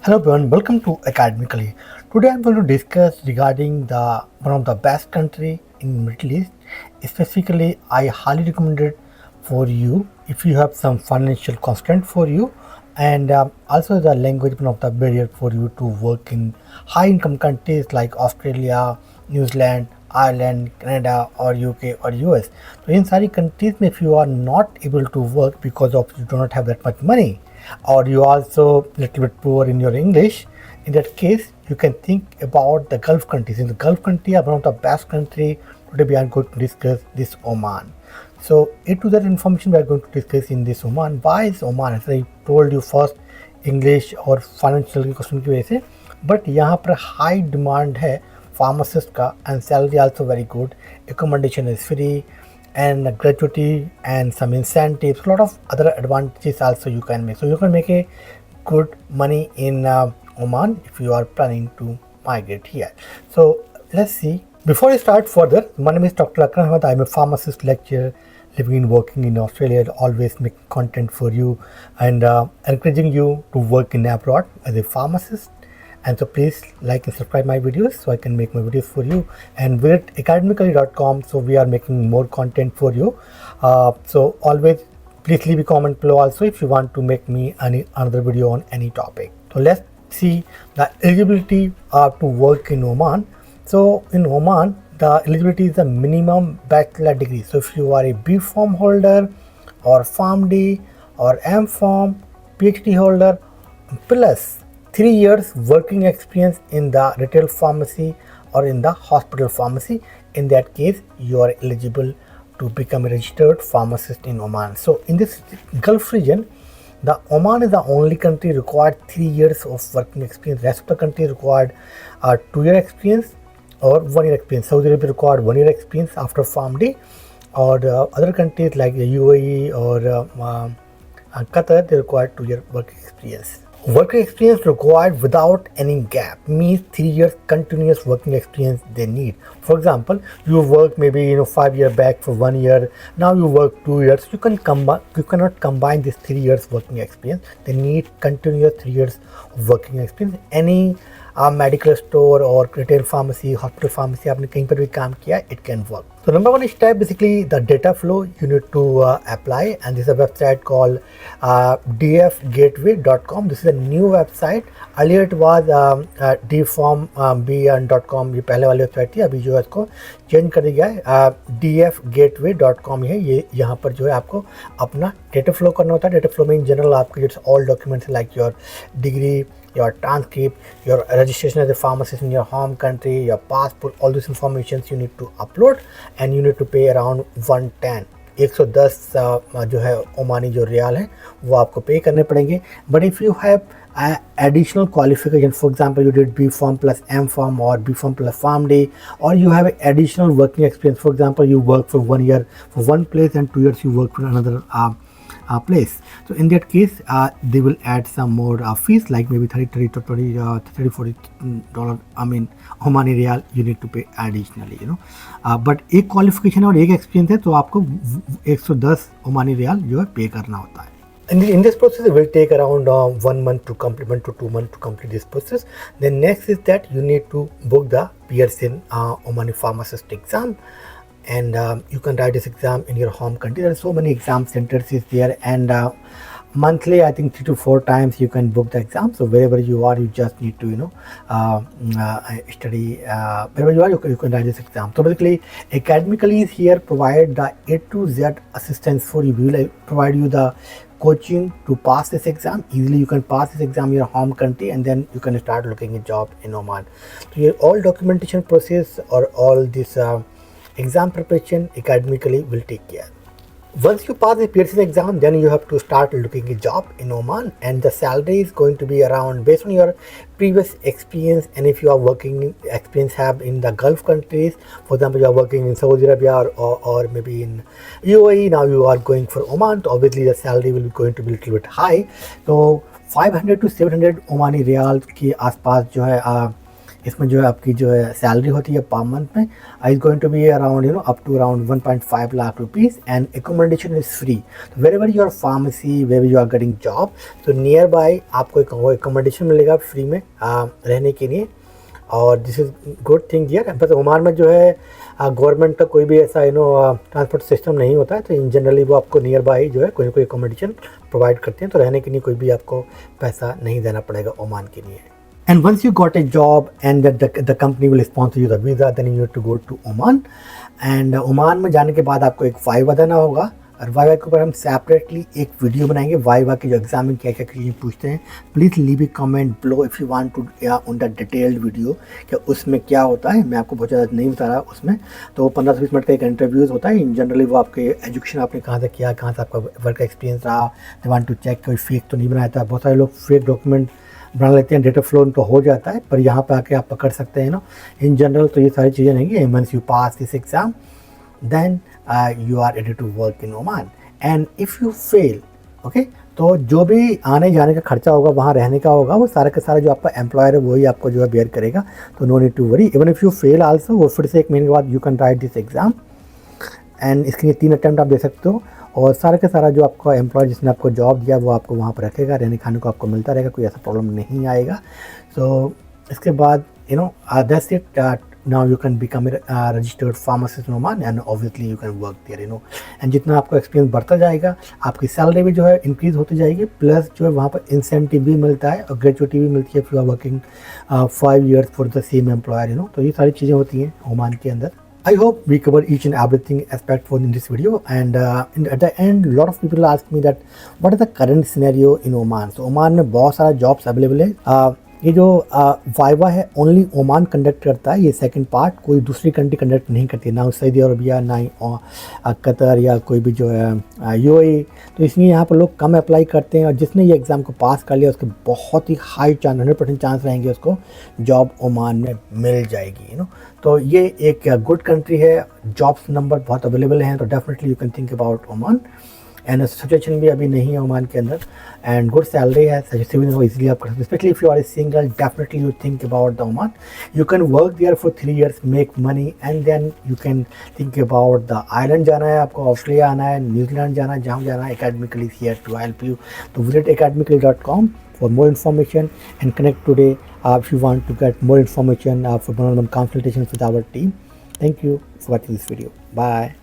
Hello everyone, welcome to Academically. Today I'm going to discuss regarding the one of the best country in Middle East. Specifically, I highly recommend it for you if you have some financial constraint for you, and also the language one of the barrier for you to work in high income countries like Australia, New Zealand, Ireland, Canada or UK or US. So in सारी countries में if you are not able to work because of you do not have that much money, or you also little bit poor in your English, in that case you can think about the Gulf countries. In the Gulf country are one of the best country. Today we are going to discuss this Oman. So A to that information we are going to discuss in this Oman. Why is Oman? As I told you first, English और financial के question की वजह से, but यहाँ पर high demand है pharmacist का and salary also very good, accommodation is free and gratuity and some incentives, a lot of other advantages also you can make. So you can make a good money in Oman if you are planning to migrate here. So let's see. Before I start further, my name is Dr. Akram Ahmed. I'm a pharmacist lecturer living and working in Australia, always making content for you and encouraging you to work in abroad as a pharmacist. And so please like and subscribe my videos so I can make my videos for you, and we're at academically.com, so we are making more content for you. So always please leave a comment below also if you want to make me another video on any topic. So let's see the eligibility to work in Oman. So in Oman the eligibility is a minimum bachelor degree. So if you are a B Pharm holder or PharmD or M Pharm PhD holder plus 3 years working experience in the retail pharmacy or in the hospital pharmacy, in that case you are eligible to become a registered pharmacist in Oman. So in this Gulf region, the Oman is the only country required 3 years of working experience. Rest of the country required 2-year experience or 1-year experience. Saudi Arabia required 1-year experience after PharmD, or other countries like the UAE or Qatar, they require 2-year work experience. Working experience required without any gap means 3 years continuous working experience they need. For example, you work maybe 5 years back for 1 year, now you work 2 years. You cannot combine this 3 years working experience. They need continuous 3 years of working experience. Any medical store or retail pharmacy, hospital pharmacy आपने कहीं पर भी काम किया, it can work. So number one step, basically the data flow you need to apply, and this is a website called dfgateway.com. This is a new website. Earlier it was dformb.com, ये पहले वाली website थी, अभी जो है इसको change कर दिया है, dfgateway.com है ये. यहाँ पर जो है आपको अपना डेटा फ्लो करना होता है. डेटा फ्लो में इन जनरल आपके जो all documents like your degree, your transcript, your registration as a pharmacist in your home country, your passport, all these informations you need to upload, and you need to pay around 110 जो है Omani जो रियाल है वो आपको पे करने पड़ेंगे. But if you have additional qualification, for example you did B Pharm plus M Pharm or B Pharm plus PharmD, or you have additional working experience, for example you work for 1 year for one place and 2 years you work for another place. So in that case they will add some more fees, like maybe 30 to 40 dollar, I mean Omani Riyal you need to pay additionally, but एक qualification और एक experience है तो आपको 110 Omani Riyal जो है पे करना होता है. In this process it will take around 1 month to complete, 1 to 2 months to complete this process. Then next is that you need to book the Pearson Omani Pharmacist exam, and you can write this exam in your home country. There are so many exam centers is there, and monthly I think 3 to 4 times you can book the exam. So wherever you are you just need to study wherever you are, you can write this exam. So basically Academically is here provide the A to Z assistance for you. We will provide you the coaching to pass this exam easily. You can pass this exam in your home country, and then you can start looking a job in Oman. So your all documentation process or all this exam preparation Academically will take care. Once you pass the Pearson exam, then you have to start looking a job in Oman, and the salary is going to be around based on your previous experience. And if you are working experience have in the Gulf countries, for example you are working in Saudi Arabia or maybe in UAE, now you are going for Oman, so obviously the salary will be going to be a little bit high. So 500 to 700 Omani Riyal के आसपास जो है इसमें जो है आपकी जो है सैलरी होती है पर मंथ में is going to be around up to around 1.5 lakh rupees and accommodation is free. तो wherever you are pharmacy, where you are getting job, तो नियर बाय आपको एक एकोमोडेशन मिलेगा फ्री में रहने के लिए। और दिस इज़ गुड थिंग यार। बस ओमान में जो है गवर्नमेंट का कोई भी ऐसा ट्रांसपोर्ट सिस्टम नहीं होता है, तो इन जनरली वो आपको नियर बाय जो है कोई ना कोई एकोमोडेशन प्रोवाइड करते हैं, तो रहने के लिए कोई भी आपको पैसा नहीं देना पड़ेगा ओमान के लिए। And once you got a job and the company will sponsor you the visa, then you need to go to Oman. And Oman में जाने के बाद आपको एक वाइवा देना होगा, और वाइवा के ऊपर हम सेपरेटली एक वीडियो बनाएंगे। वाइवा के जो एग्जाम में क्या क्या चीज़ें पूछते हैं, please leave a comment below if you want to on the detailed video कि उसमें क्या होता है। मैं आपको बहुत ज़्यादा नहीं बता रहा उसमें, तो 15 से 20 मिनट का एक इंटरव्यूज़ होता है। इन जनरली वो आपके एजुकेशन आपने कहाँ से किया, कहाँ से आपका वर्क एक्सपीरियंस रहा, दे वांट टू चेक कोई फेक तो नहीं बनाया था। बहुत सारे लोग फेक डॉक्यूमेंट बना लेते हैं, डेटा फ्लो तो हो जाता है, पर यहाँ पे आके आप पकड़ सकते हैं इन जनरल तो ये सारी चीज़ें नहीं है। Once you pass this exam then you are ready to work in Oman. And if you fail okay, तो जो भी आने जाने का खर्चा होगा, वहाँ रहने का होगा, वो सारा का सारा जो आपका एम्प्लॉयर है वही आपको जो है बेयर करेगा। तो no need to worry. Even if you fail also, वो फिर से 1 महीने के बाद you can write this exam and इसके लिए 3 अटैम्प्ट आप दे सकते हो। और सारा का सारा जो आपका एम्प्लॉय जिसने आपको जॉब दिया वो आपको वहाँ पर रखेगा, रहने खाने को आपको मिलता रहेगा, कोई ऐसा प्रॉब्लम नहीं आएगा। सो इसके बाद that's it. Now you can become registered pharmacist in Oman and obviously you can work there and जितना आपका एक्सपीरियंस बढ़ता जाएगा, आपकी सैलरी भी जो है इंक्रीज़ होती जाएगी, प्लस जो है वहाँ पर इंसेंटिव भी मिलता है और ग्रेचुइटी भी मिलती है। If you are working 5 years for the same employer तो ये सारी चीज़ें होती हैं ओमान के अंदर। I hope we cover each and everything aspect for in this video, and at the end a lot of people ask me that what is the current scenario in Oman. So Oman में बहुत सारा jobs available है। ये जो viva है only Oman conduct करता है, ये सेकंड पार्ट कोई दूसरी कंट्री कंडक्ट नहीं करती है, ना सऊदी अरबिया, ना ही कतर या कोई भी जो है यूएई। तो इसलिए यहाँ पर लोग कम अप्लाई करते हैं, और जिसने ये एग्ज़ाम को पास कर लिया उसके बहुत ही हाई चांस 100% चांस रहेंगे उसको जॉब ओमान में मिल जाएगी। तो ये एक गुड कंट्री है, जॉब्स नंबर बहुत अवेलेबल हैं, तो definitely you can think about Oman. And situation भी अभी नहीं है ओमान के अंदर, एंड गुड सैलरी है, सजेस्टिव को इजीली आप कर सकते हैं। Specially if you are a single, definitely you think about the Oman. You can work there for 3 years, make money, and then you can think about the island जाना है आपको, Australia आना है, न्यूजीलैंड जाना है, जहाँ जाना है। Academically is here to help you. तो visit academically.com for more information and connect today if you want to get more information for one-on-one consultations with our team. Thank you for watching this video. Bye.